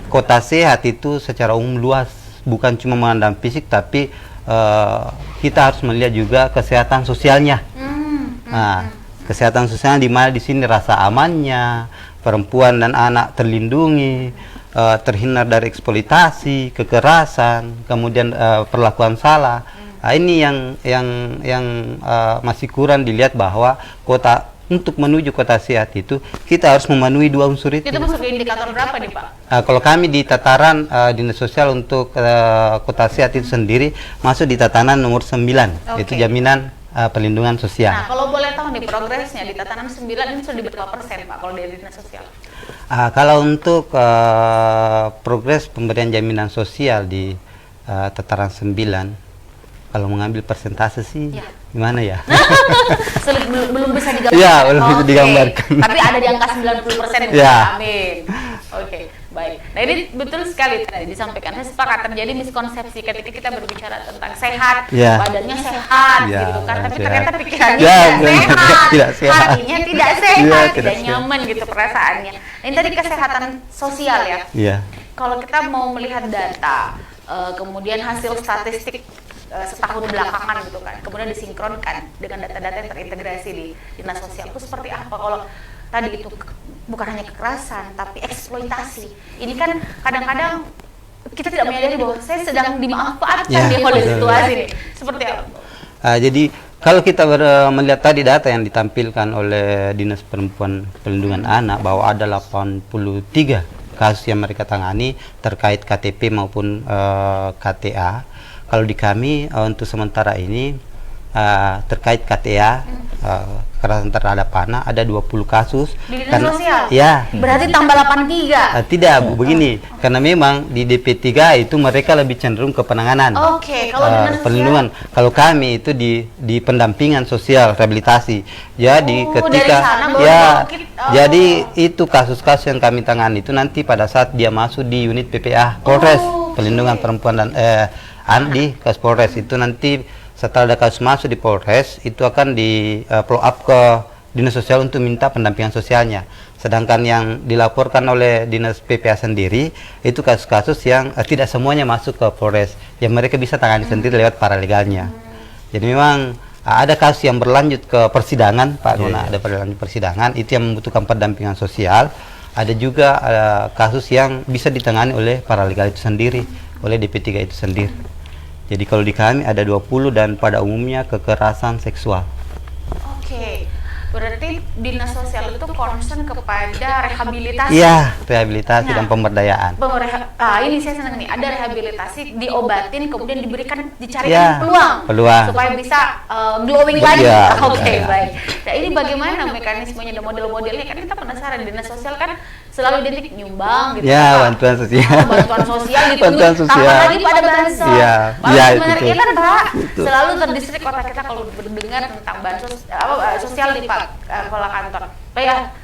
kota sehat itu secara umum luas, bukan cuma memandang fisik, tapi kita harus melihat juga kesehatan sosialnya. Nah, kesehatan sosial di mana di sini rasa amannya, perempuan dan anak terlindungi, terhindar dari eksploitasi, kekerasan, kemudian perlakuan salah. Nah, ini yang masih kurang dilihat, bahwa untuk menuju kota sehat itu kita harus memenuhi 2 unsur itu. Itu masuk ke indikator berapa nih Pak? Kalau kami di tataran Dinas Sosial untuk kota sehat itu sendiri masuk di tatanan nomor 9, itu jaminan perlindungan sosial. Nah, kalau boleh tahu nih progresnya di tatanan 9 ini sudah di berapa persen Pak kalau dari Dinas Sosial? Kalau untuk progres pemberian jaminan sosial di tataran 9, kalau mengambil persentase sih gimana ya? Sulit, belum bisa digambarkan. Ya, belum bisa digambarkan. Tapi ada di angka 90% ya. Amin. Oke, baik. Nah ini betul sekali tadi disampaikan. Saya sepakat terjadi miskonsepsi ketika kita berbicara tentang sehat, badannya sehat gitu kan, tapi ternyata pikirannya tidak sehat, hatinya tidak sehat, tidak nyaman gitu perasaannya. Nah, ini tadi kesehatan sosial ya. Kalau kita mau melihat data, kemudian hasil statistik setahun belakangan gitu kan, kemudian disinkronkan dengan data-data yang terintegrasi di dinas sosial itu seperti apa? Kalau tadi itu bukan hanya kekerasan tapi eksploitasi, ini kan kadang-kadang kita tidak menyadari bahwa saya sedang dimanfaatkan di oleh situasi ini. Seperti apa? Jadi kalau kita melihat tadi data yang ditampilkan oleh Dinas Perempuan Perlindungan Anak bahwa ada 83 kasus yang mereka tangani terkait KTP maupun KTA. Kalau di kami untuk sementara ini terkait KTA kekerasan terhadap anak ada 20 kasus. Di dinas sosial? Ya. Berarti tambah 83? Tidak, Bu, begini. Karena memang di DP3 itu mereka lebih cenderung ke penanganan. Oke, kalau dinas perlindungan. Kalau kami itu di pendampingan sosial, rehabilitasi. Jadi ketika jadi itu kasus-kasus yang kami tangani itu nanti pada saat dia masuk di unit PPA Polres Perlindungan Perempuan dan di Polres itu nanti setelah ada kasus masuk di Polres itu akan di follow up ke dinas sosial untuk minta pendampingan sosialnya. Sedangkan yang dilaporkan oleh dinas PPA sendiri itu kasus-kasus yang tidak semuanya masuk ke Polres, yang mereka bisa tangani sendiri lewat paralegalnya. Jadi memang ada kasus yang berlanjut ke persidangan, Pak Nona, ada berlanjut persidangan itu yang membutuhkan pendampingan sosial. Ada juga kasus yang bisa ditangani oleh paralegal itu sendiri, oleh DP3 itu sendiri. Jadi kalau di kami ada 20 dan pada umumnya kekerasan seksual. Oke, berarti dinas sosial itu concern kepada rehabilitasi. Iya, rehabilitasi dan pemberdayaan. Ini saya senang nih, ada rehabilitasi, diobatin, kemudian dicarikan peluang supaya bisa glowing lagi. Oke, baik. Nah ini bagaimana mekanismenya dan model-modelnya? Kan kita penasaran, dinas sosial kan selalu identik nyumbang gitu. Ya, bantuan sosial. Bantuan sosial ditunggu, tambah lagi pada bansos. Sebenarnya kan Pak, selalu terdistrik kota kita kalau mendengar tentang bansos sosial di kepala kantor. Kayak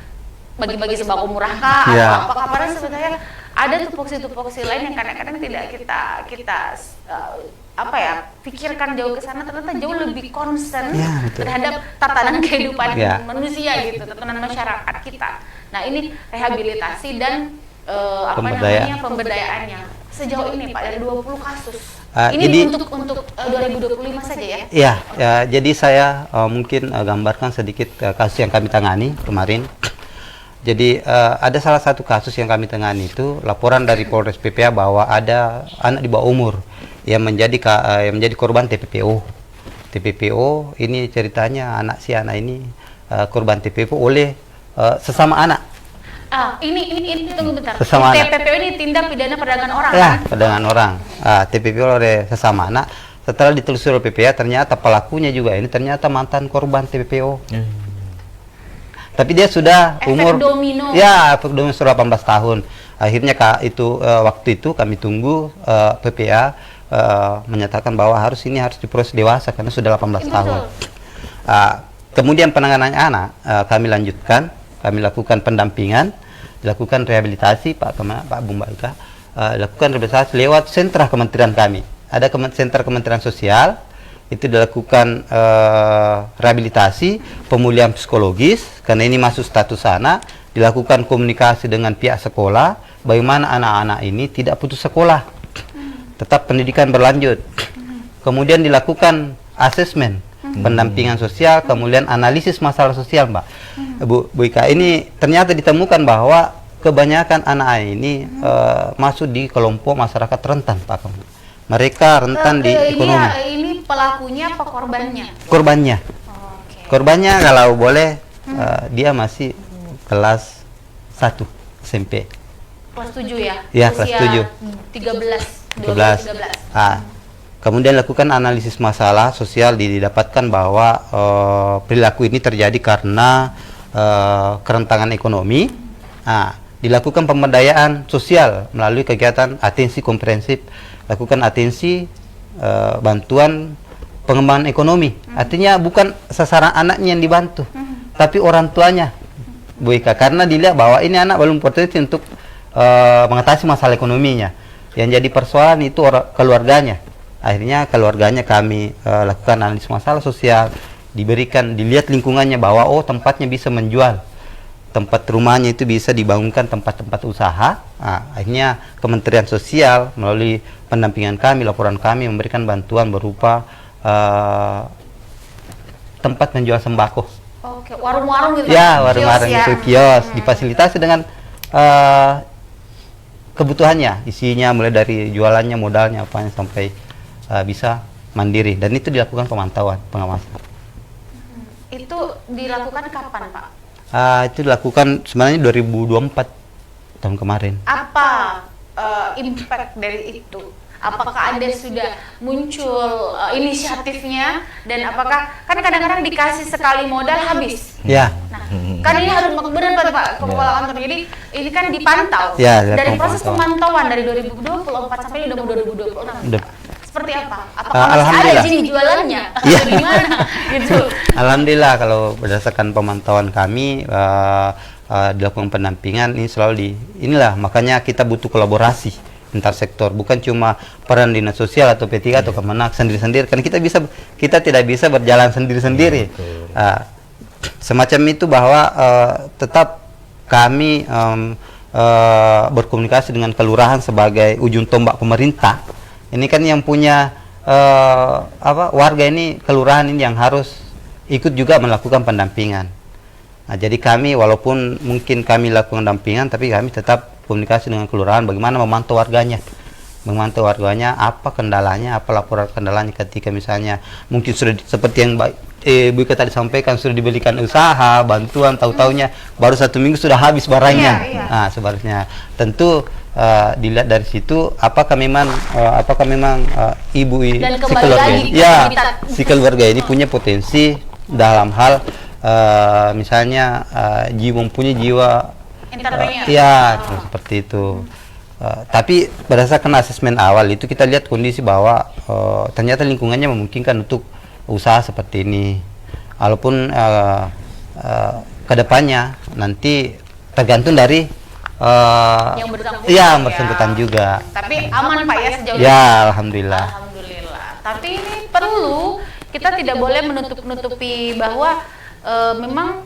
bagi-bagi sembako murah kah atau apa kabarnya sebenarnya ada tupoksi-tupoksi lain yang kadang-kadang tidak kita pikirkan jauh ke sana, ternyata jauh lebih concern terhadap tatanan kehidupan manusia gitu, tatanan masyarakat kita. Nah ini rehabilitasi dan pemberdayaannya sejauh ini Pak dari 20 kasus. Ini jadi, untuk 2025 saja ya? Iya, jadi saya mungkin gambarkan sedikit kasus yang kami tangani kemarin. Jadi ada salah satu kasus yang kami tangani itu laporan dari Polres PPA bahwa ada anak di bawah umur yang menjadi korban TPPO. TPPO ini ceritanya anak ini korban TPPO oleh sesama anak. Ini tunggu bentar. TPPO ini tindak pidana perdagangan orang kan? Perdagangan orang. TPPO oleh sesama anak. Setelah ditelusuri PPA ternyata pelakunya juga ini ternyata mantan korban TPPO. Tapi dia sudah umur efek domino sudah 18 tahun. Akhirnya waktu itu kami tunggu PPA menyatakan bahwa harus diproses dewasa karena sudah 18 tahun. Kemudian penanganannya anak kami lanjutkan, kami lakukan pendampingan, dilakukan rehabilitasi Pak Bumba Ika, lakukan rehabilitasi lewat sentra kementerian kami. Ada sentra kementerian sosial, itu dilakukan rehabilitasi, pemulihan psikologis, karena ini masuk status anak, dilakukan komunikasi dengan pihak sekolah, bagaimana anak-anak ini tidak putus sekolah, tetap pendidikan berlanjut. Kemudian dilakukan asesmen, pendampingan sosial, kemudian analisis masalah sosial, Mbak. Bu Ika, ini ternyata ditemukan bahwa kebanyakan anak ini masuk di kelompok masyarakat rentan, Pak. Mereka rentan di ekonomi. Ini pelakunya apa korbannya? Korbannya. Korbannya kalau boleh dia masih kelas 1 SMP. Kelas 7 ya? Iya, kelas 7. 13. Kemudian lakukan analisis masalah sosial, didapatkan bahwa perilaku ini terjadi karena kerentanan ekonomi. Dilakukan pemberdayaan sosial melalui kegiatan atensi komprehensif, lakukan atensi bantuan pengembangan ekonomi. Artinya bukan sasaran anaknya yang dibantu, tapi orang tuanya, Bu Ika, karena dilihat bahwa ini anak belum potensi untuk mengatasi masalah ekonominya. Yang jadi persoalan itu keluarganya. Akhirnya keluarganya kami lakukan analisis masalah sosial, dilihat lingkungannya bahwa tempatnya bisa menjual, tempat rumahnya itu bisa dibangunkan tempat-tempat usaha. Akhirnya Kementerian Sosial melalui pendampingan kami, laporan kami memberikan bantuan berupa tempat menjual sembako. Oke, warung-warung gitu. Ya, warung-warung kios, itu kios, difasilitasi dengan kebutuhannya, isinya mulai dari jualannya, modalnya, apanya sampai bisa mandiri, dan itu dilakukan pemantauan, pengawasan. Itu dilakukan kapan, Pak? Itu dilakukan sebenarnya 2024 tahun kemarin. Apa impact dari itu? Apakah ada sudah muncul inisiatifnya, dan apakah kan kadang-kadang dikasih sekali modal habis? Ya. Nah, kan ini harus benar Pak Kepala Kantor. Jadi ini kan dipantau. Ya, dari proses pemantauan dari 2024 sampai udah mau 2026. Seperti apa? Apakah masih ada Alhamdulillah. sini jualannya? Iya. Gimana? Gitu. Alhamdulillah, kalau berdasarkan pemantauan kami dilakukan pendampingan ini selalu inilah makanya kita butuh kolaborasi antar sektor, bukan cuma peran dinas sosial atau P3 atau Kemenak sendiri-sendiri, kan kita tidak bisa berjalan sendiri-sendiri. Semacam itu bahwa tetap kami berkomunikasi dengan kelurahan sebagai ujung tombak pemerintah. Ini kan yang punya warga ini, kelurahan ini yang harus ikut juga melakukan pendampingan. Nah, jadi kami walaupun mungkin kami lakukan pendampingan, tapi kami tetap komunikasi dengan kelurahan bagaimana memantau warganya, apa kendalanya, apa laporan kendalanya ketika misalnya mungkin sudah seperti yang Bu Ika tadi sampaikan, sudah diberikan usaha, bantuan, tahu-taunya baru 1 minggu sudah habis barangnya. Nah, sebenarnya tentu dilihat dari situ apakah memang ibu dan si keluarga si keluarga ini punya potensi dalam hal misalnya mempunyai jiwa seperti itu. Tapi berdasarkan asesmen awal itu kita lihat kondisi bahwa ternyata lingkungannya memungkinkan untuk usaha seperti ini. Walaupun kedepannya nanti tergantung dari yang bersangkutan juga. Tapi aman Pak ya sejauh ini. Ya, alhamdulillah. Alhamdulillah. Tapi ini perlu, kita tidak boleh menutup-nutupi bahwa memang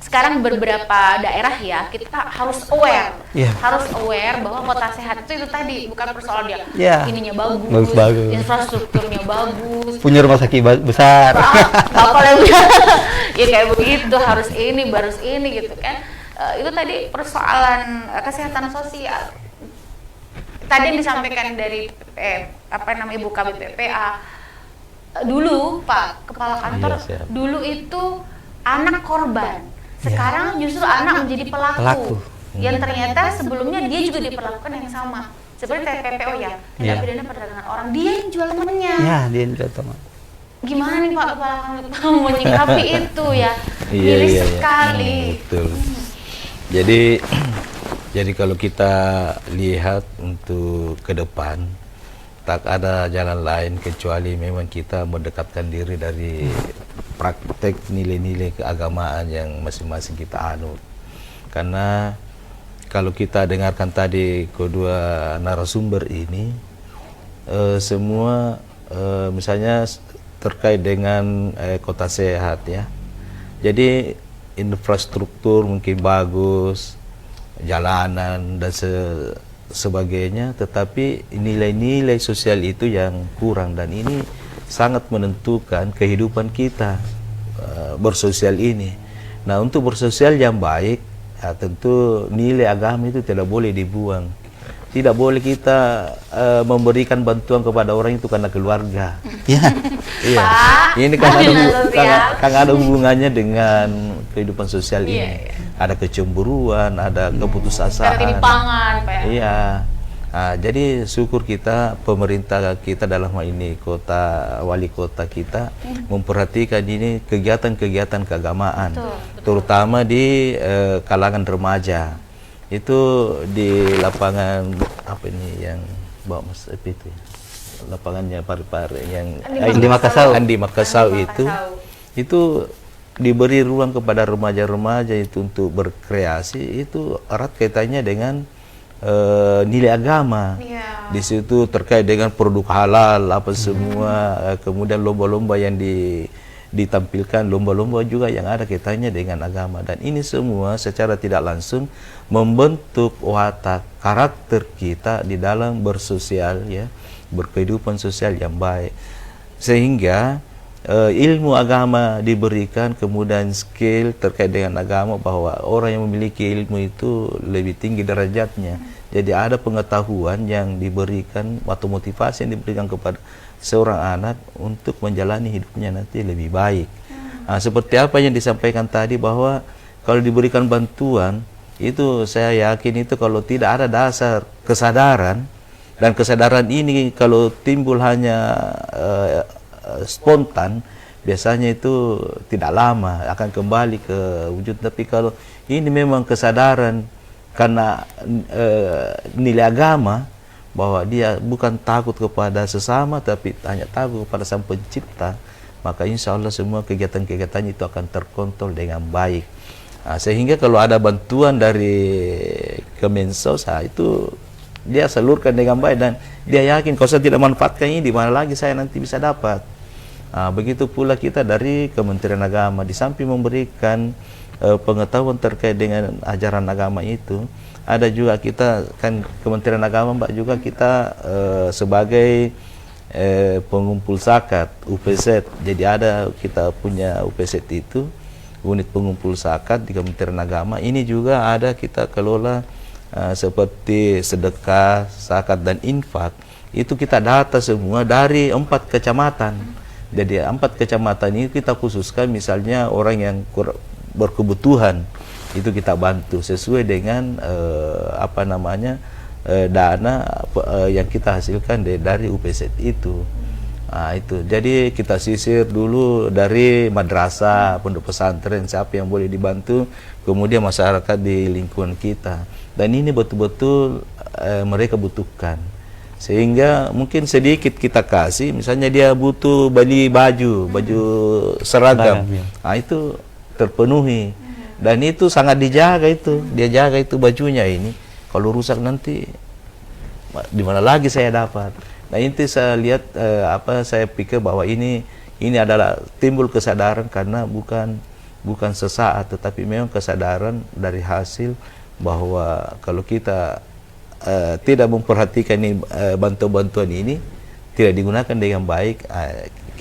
sekarang beberapa daerah ya kita harus aware, harus aware bahwa kota sehat itu tadi bukan persoalan dia ininya bagus, infrastrukturnya bagus, punya rumah sakit besar, ya kayak begitu, harus ini gitu kan. Itu tadi persoalan kesehatan sosial. Tadi yang disampaikan dari Ibu Kabid PPA dulu, Pak Kepala Kantor, dulu itu anak korban. Sekarang justru anak menjadi pelaku. Yang ternyata sebelumnya dia juga diperlakukan yang sama. Seperti TPPO ya, tindak pidana perdagangan orang. Dia yang jual temannya. Ya, dia yang jual teman. Gimana nih Pak Kepala Kantor menyikapi itu ya? Miris sekali. Betul. Jadi kalau kita lihat untuk ke depan, tak ada jalan lain kecuali memang kita mendekatkan diri dari praktek nilai-nilai keagamaan yang masing-masing kita anut. Karena kalau kita dengarkan tadi kedua narasumber ini, semua misalnya terkait dengan kota sehat ya. Jadi infrastruktur mungkin bagus, jalanan dan sebagainya, tetapi nilai-nilai sosial itu yang kurang, dan ini sangat menentukan kehidupan kita bersosial ini. Nah, untuk bersosial yang baik, tentu nilai agama itu tidak boleh dibuang. Tidak boleh kita memberikan bantuan kepada orang itu karena keluarga. Iya. Ini kan ada hubungannya dengan kehidupan sosial ini. Ada kecemburuan, ada keputusasaan. Ketimpangan, Pak. Iya. Nah, jadi syukur kita, pemerintah kita dalam hal ini wali kota kita memperhatikan ini kegiatan-kegiatan keagamaan, terutama di kalangan remaja. Itu di lapangan apa ini yang bawa Mas itu ya? Lapangannya pare-pare yang Andi Makassau itu diberi ruang kepada remaja-remaja itu untuk berkreasi. Itu erat kaitannya dengan nilai agama. Iya. Di situ terkait dengan produk halal apa semua, kemudian lomba-lomba yang ditampilkan, lomba-lomba juga yang ada kaitannya dengan agama, dan ini semua secara tidak langsung membentuk watak karakter kita di dalam bersosial, ya, berkehidupan sosial yang baik, sehingga ilmu agama diberikan, kemudian skill terkait dengan agama, bahwa orang yang memiliki ilmu itu lebih tinggi derajatnya. Jadi ada pengetahuan yang diberikan atau motivasi yang diberikan kepada seorang anak untuk menjalani hidupnya nanti lebih baik. Nah, seperti apa yang disampaikan tadi, bahwa kalau diberikan bantuan itu, saya yakin itu kalau tidak ada dasar kesadaran, dan kesadaran ini kalau timbul hanya spontan, biasanya itu tidak lama akan kembali ke wujud. Tapi kalau ini memang kesadaran karena nilai agama, bahwa dia bukan takut kepada sesama, tapi hanya takut kepada Sang Pencipta, maka insya Allah semua kegiatan-kegiatannya itu akan terkontrol dengan baik. Nah, sehingga kalau ada bantuan dari Kemensos, itu dia salurkan dengan baik, dan dia yakin kalau saya tidak manfaatkan ini, di mana lagi saya nanti bisa dapat. Nah, begitu pula kita dari Kementerian Agama, di samping memberikan pengetahuan terkait dengan ajaran agama itu, ada juga kita kan Kementerian Agama, Mbak, juga kita sebagai pengumpul zakat UPZ. Jadi ada, kita punya UPZ itu, unit pengumpul zakat di Kementerian Agama. Ini juga ada kita kelola seperti sedekah, zakat, dan infak. Itu kita data semua dari 4 kecamatan. Jadi 4 kecamatan ini kita khususkan, misalnya orang yang berkebutuhan, itu kita bantu sesuai dengan dana yang kita hasilkan dari UPZ itu. Nah, itu. Jadi kita sisir dulu dari madrasah, pondok pesantren, siapa yang boleh dibantu, kemudian masyarakat di lingkungan kita. Dan ini betul-betul mereka butuhkan. Sehingga mungkin sedikit kita kasih, misalnya dia butuh beli baju seragam. Nah, itu terpenuhi. Dan itu sangat dijaga itu. Dia jaga itu bajunya ini. Kalau rusak nanti di mana lagi saya dapat. Nah, ini saya lihat saya pikir bahwa ini adalah timbul kesadaran karena bukan sesaat, tetapi memang kesadaran dari hasil bahwa kalau kita tidak memperhatikan ini, bantuan-bantuan ini tidak digunakan dengan baik,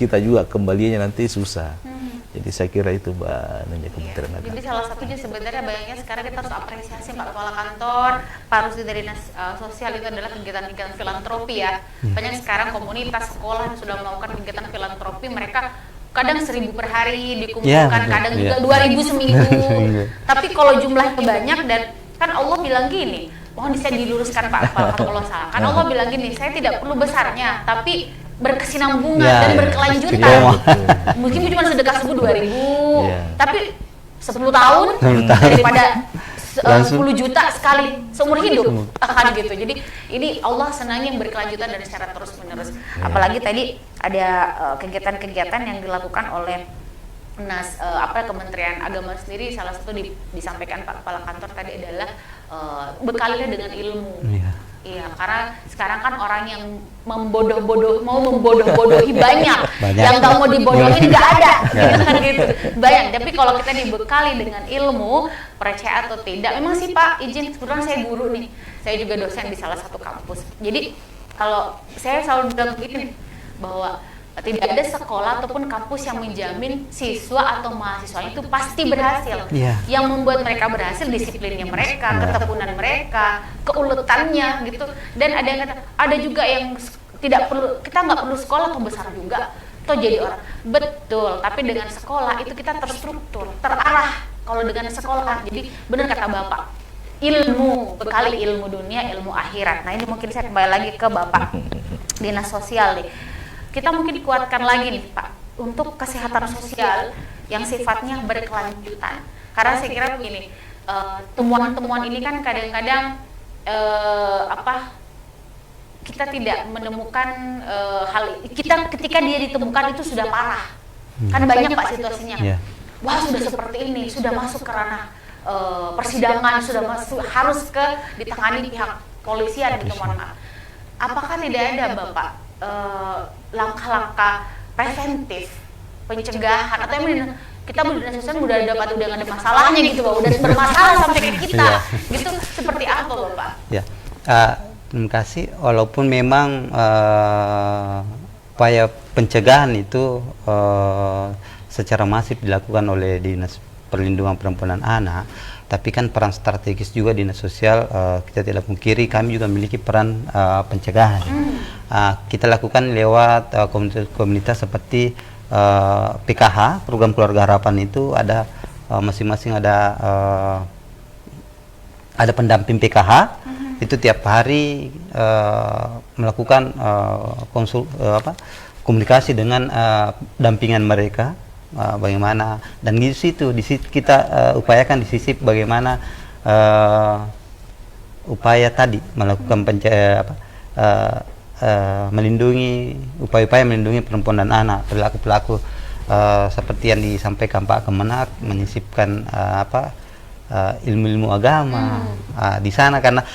kita juga kembalinya nanti susah. Jadi saya kira itu, Mbak Nanya, Kementerian Agama. Jadi salah satunya sebenarnya banyaknya sekarang kita harus apresiasi Pak Kepala Kantor, Pak Rusdi dari Dinas Sosial, itu adalah kegiatan-kegiatan filantropi ya. Banyak sekarang komunitas sekolah yang sudah melakukan kegiatan filantropi, mereka kadang 1.000 per hari dikumpulkan, kadang juga 2.000 seminggu. Tapi kalau jumlahnya banyak, dan kan Allah bilang gini, mohon bisa diluruskan Pak Kepala kalau salah. Kan Allah bilang gini, saya tidak perlu besarnya, tapi berkesinambungan dan berkelanjutan. Mungkin cuma sedekah subuh 2.000, tapi 10 tahun daripada 10 juta sekali seumur hidup kan gitu. Jadi ini Allah senangnya yang berkelanjutan dan secara terus menerus. Apalagi tadi ada kegiatan-kegiatan yang dilakukan oleh Kementerian Agama sendiri. Salah satu disampaikan Pak Kepala Kantor tadi adalah bekalinya dengan ilmu. Iya, karena sekarang kan orang yang mau membodoh-bodohi banyak. Yang nggak mau dibodohin nggak ada, gitu kan gitu. Banyak. Tapi kalau kita dibekali dengan ilmu, percaya atau tidak, memang sih Pak, izin, kebetulan saya guru nih, saya juga dosen di salah satu kampus. Jadi kalau saya selalu bilang begini, bahwa tidak ada sekolah ataupun kampus yang menjamin siswa atau mahasiswanya itu pasti berhasil. Yang membuat mereka berhasil disiplinnya mereka, ketekunan mereka, keuletannya gitu. Dan ada juga yang tidak perlu, kita nggak perlu sekolah atau besar juga, atau jadi orang. Betul, tapi dengan sekolah itu kita terstruktur, terarah. Kalau dengan sekolah, jadi benar kata Bapak, ilmu, bekali ilmu dunia, ilmu akhirat. Nah, ini mungkin saya kembali lagi ke Bapak Dinas Sosial nih. Kita mungkin kuatkan lagi nih Pak, untuk kesehatan sosial yang sifatnya berkelanjutan. Karena saya kira begini, temuan-temuan ini kan kadang-kadang kita tidak menemukan ketika dia ditemukan itu sudah parah. Kan banyak Pak situasinya. Wah, sudah seperti ini, sudah masuk ke ranah persidangan sudah masuk harus ditangani pihak polisian gitu, mohon maaf. Apakah tidak ada Bapak langkah-langkah preventif pencegahan atau yang kita dinas sosial udah ada masalahnya gitu Pak, udah bermasalah sampai ke kita gitu, seperti apa Bapak? Ya, terima kasih. Walaupun memang upaya pencegahan itu secara masif dilakukan oleh Dinas Perlindungan Perempuan dan Anak, tapi kan peran strategis juga Dinas Sosial, kita tidak pungkiri kami juga memiliki peran pencegahan. Kita lakukan lewat komunitas seperti PKH, program Keluarga Harapan itu ada masing-masing ada pendamping PKH. Itu tiap hari melakukan komunikasi dengan dampingan mereka, bagaimana, dan di situ kita upayakan di sisi bagaimana upaya tadi melakukan melindungi, upaya-upaya melindungi perempuan dan anak, pelaku-pelaku seperti yang disampaikan Pak Kemenak, menyisipkan ilmu-ilmu agama di sana, karena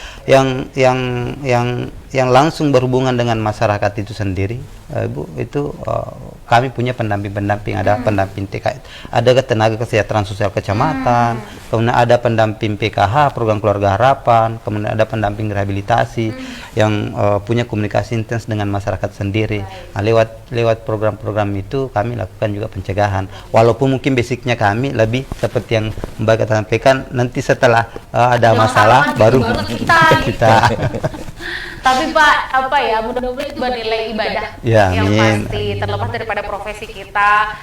yang langsung berhubungan dengan masyarakat itu sendiri, Bu, itu kami punya pendamping-pendamping, ada pendamping TK, ada tenaga kesejahteraan sosial kecamatan, kemudian ada pendamping PKH, program Keluarga Harapan, kemudian ada pendamping rehabilitasi yang punya komunikasi intens dengan masyarakat sendiri. Nah, lewat program-program itu kami lakukan juga pencegahan. Walaupun mungkin basicnya kami lebih seperti yang Mbak sampaikan, nanti setelah ada masalah baru kita. Tapi Pak, mudah-mudahan itu bernilai ibadah ya, yang amin. pasti, terlepas daripada profesi kita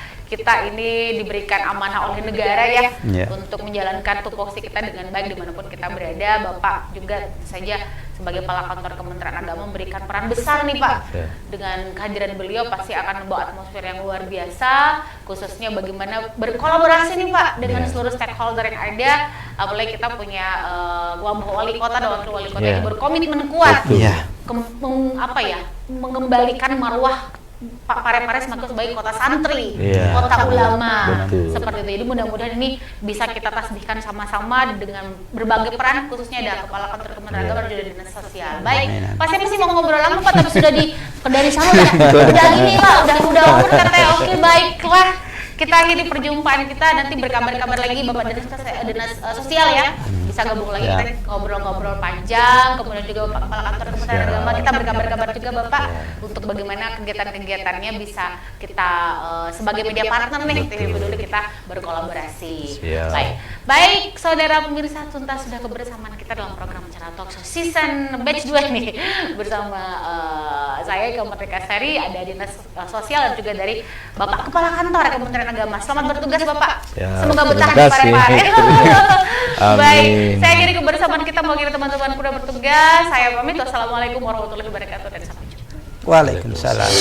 ini diberikan amanah oleh negara ya, untuk menjalankan tupoksi kita dengan baik dimanapun kita berada. Bapak juga saja sebagai kepala kantor Kementerian Agama memberikan peran besar nih Pak. Dengan kehadiran beliau pasti akan membawa atmosfer yang luar biasa, khususnya bagaimana berkolaborasi nih Pak dengan seluruh stakeholder yang ada. Apalagi kita punya wali kota dan wakil wali kota yang berkomitmen kuat mengembalikan marwah Pak Parepare sebagai kota santri, kota ulama. Seperti itu. Jadi mudah-mudahan ini bisa kita tasbihkan sama-sama dengan berbagai peran, khususnya ada kepala kantor Kementerian Agama dan juga dinas sosial. Baik, pasti masih mau ngobrol lama Pak, tapi sudah dari sana udah ini lah, udah over katanya. Oke, baiklah. Kita akhiri perjumpaan kita, nanti berkabar-kabar lagi Bapak dinas sosial ya. Bisa gabung lagi, kita ngobrol-ngobrol panjang, kemudian juga Bapak Kepala Kantor Kementerian Agama, kita berkabar-kabar juga Bapak untuk bagaimana kegiatan-kegiatannya bisa kita sebagai media partner nih, TV Peduli kita berkolaborasi. Baik, saudara pemirsa, tuntas sudah kebersamaan kita dalam program Bicara Talk Show Season Batch 2 nih, bersama saya Merdeka Sari, ada dinas sosial dan juga dari Bapak Kepala Kantor Kementerian Agama. Selamat bertugas Bapak. Semoga betah di Parepare. Baik, saya akhiri kebersamaan kita mewakili teman-teman kuda bertugas. Saya pamit. Wassalamualaikum warahmatullahi wabarakatuh dan sampai jumpa. Waalaikumsalam.